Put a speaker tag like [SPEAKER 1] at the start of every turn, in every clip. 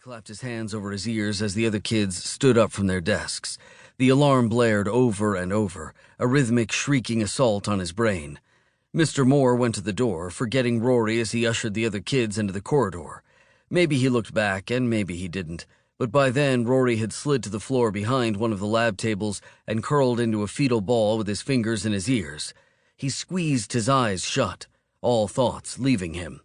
[SPEAKER 1] clapped his hands over his ears as the other kids stood up from their desks. The alarm blared over and over, a rhythmic shrieking assault on his brain. Mr. Moore went to the door, forgetting Rory as he ushered the other kids into the corridor. Maybe he looked back, and maybe he didn't, but by then Rory had slid to the floor behind one of the lab tables and curled into a fetal ball with his fingers in his ears. He squeezed his eyes shut, all thoughts leaving him.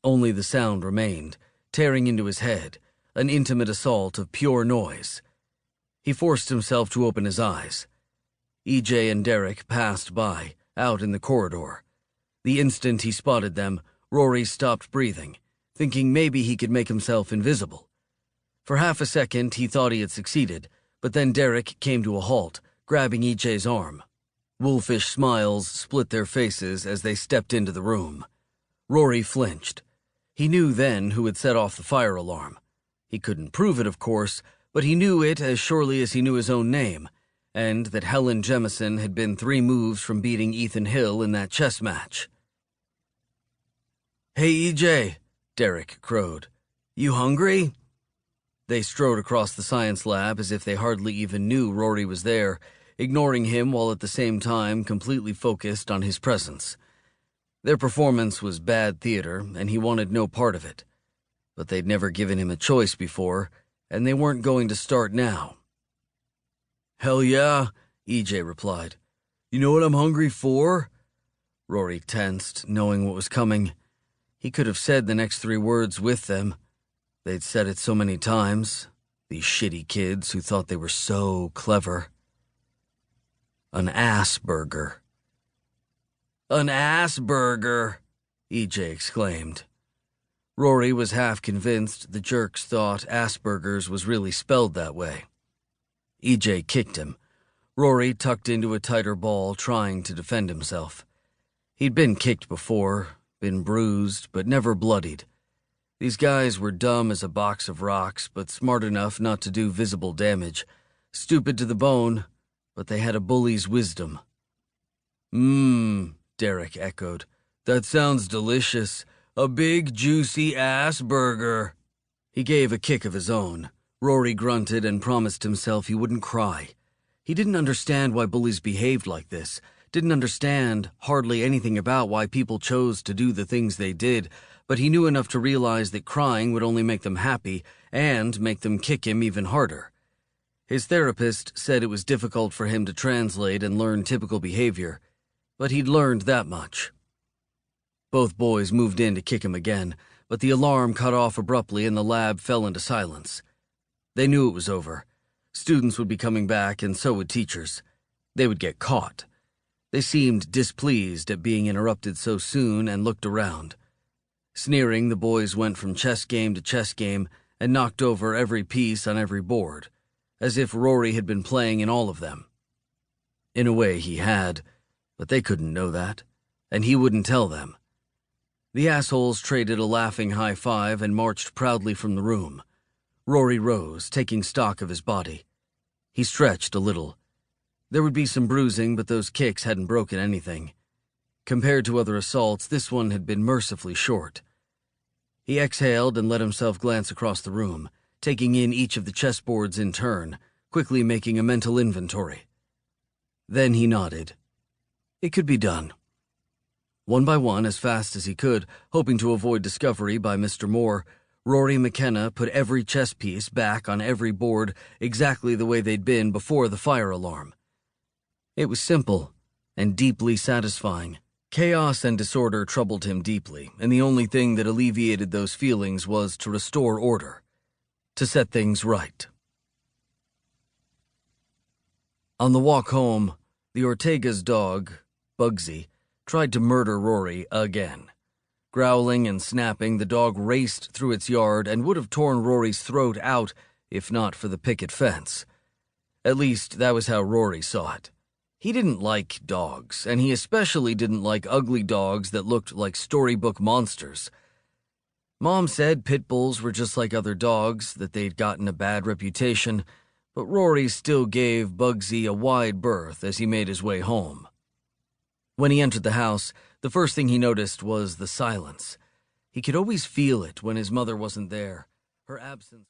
[SPEAKER 1] Only the sound remained, tearing into his head, an intimate assault of pure noise. He forced himself to open his eyes. EJ and Derek passed by, out in the corridor. The instant he spotted them, Rory stopped breathing, thinking maybe he could make himself invisible. For half a second, he thought he had succeeded, but then Derek came to a halt, grabbing EJ's arm. Wolfish smiles split their faces as they stepped into the room. Rory flinched. He knew then who had set off the fire alarm. He couldn't prove it, of course, but he knew it as surely as he knew his own name, and that Helen Jemison had been 3 moves from beating Ethan Hill in that chess match. "Hey, EJ," Derek crowed. "You hungry?" They strode across the science lab as if they hardly even knew Rory was there, ignoring him while at the same time completely focused on his presence. Their performance was bad theater, and he wanted no part of it. But they'd never given him a choice before, and they weren't going to start now. "Hell yeah," EJ replied. "You know what I'm hungry for?" Rory tensed, knowing what was coming. He could have said the next 3 words with them. They'd said it so many times, these shitty kids who thought they were so clever. An ass burger. "An ass burger," EJ exclaimed. Rory was half convinced the jerks thought Asperger's was really spelled that way. EJ kicked him. Rory tucked into a tighter ball, trying to defend himself. He'd been kicked before, been bruised, but never bloodied. These guys were dumb as a box of rocks, but smart enough not to do visible damage. Stupid to the bone, but they had a bully's wisdom. Derek echoed. "That sounds delicious. A big, juicy ass burger." He gave a kick of his own. Rory grunted and promised himself he wouldn't cry. He didn't understand why bullies behaved like this, didn't understand hardly anything about why people chose to do the things they did, but he knew enough to realize that crying would only make them happy and make them kick him even harder. His therapist said it was difficult for him to translate and learn typical behavior, but he'd learned that much. Both boys moved in to kick him again, but the alarm cut off abruptly and the lab fell into silence. They knew it was over. Students would be coming back, and so would teachers. They would get caught. They seemed displeased at being interrupted so soon and looked around. Sneering, the boys went from chess game to chess game and knocked over every piece on every board, as if Rory had been playing in all of them. In a way, he had, but they couldn't know that, and he wouldn't tell them. The assholes traded a laughing high five and marched proudly from the room. Rory rose, taking stock of his body. He stretched a little. There would be some bruising, but those kicks hadn't broken anything. Compared to other assaults, this one had been mercifully short. He exhaled and let himself glance across the room, taking in each of the chessboards in turn, quickly making a mental inventory. Then he nodded. It could be done. One by one, as fast as he could, hoping to avoid discovery by Mr. Moore, Rory McKenna put every chess piece back on every board exactly the way they'd been before the fire alarm. It was simple and deeply satisfying. Chaos and disorder troubled him deeply, and the only thing that alleviated those feelings was to restore order, to set things right. On the walk home, the Ortega's dog, Busey, tried to murder Rory again. Growling and snapping, the dog raced through its yard and would have torn Rory's throat out if not for the picket fence. At least, that was how Rory saw it. He didn't like dogs, and he especially didn't like ugly dogs that looked like storybook monsters. Mom said pit bulls were just like other dogs, that they'd gotten a bad reputation, but Rory still gave Busey a wide berth as he made his way home. When he entered the house, the first thing he noticed was the silence. He could always feel it when his mother wasn't there. Her absence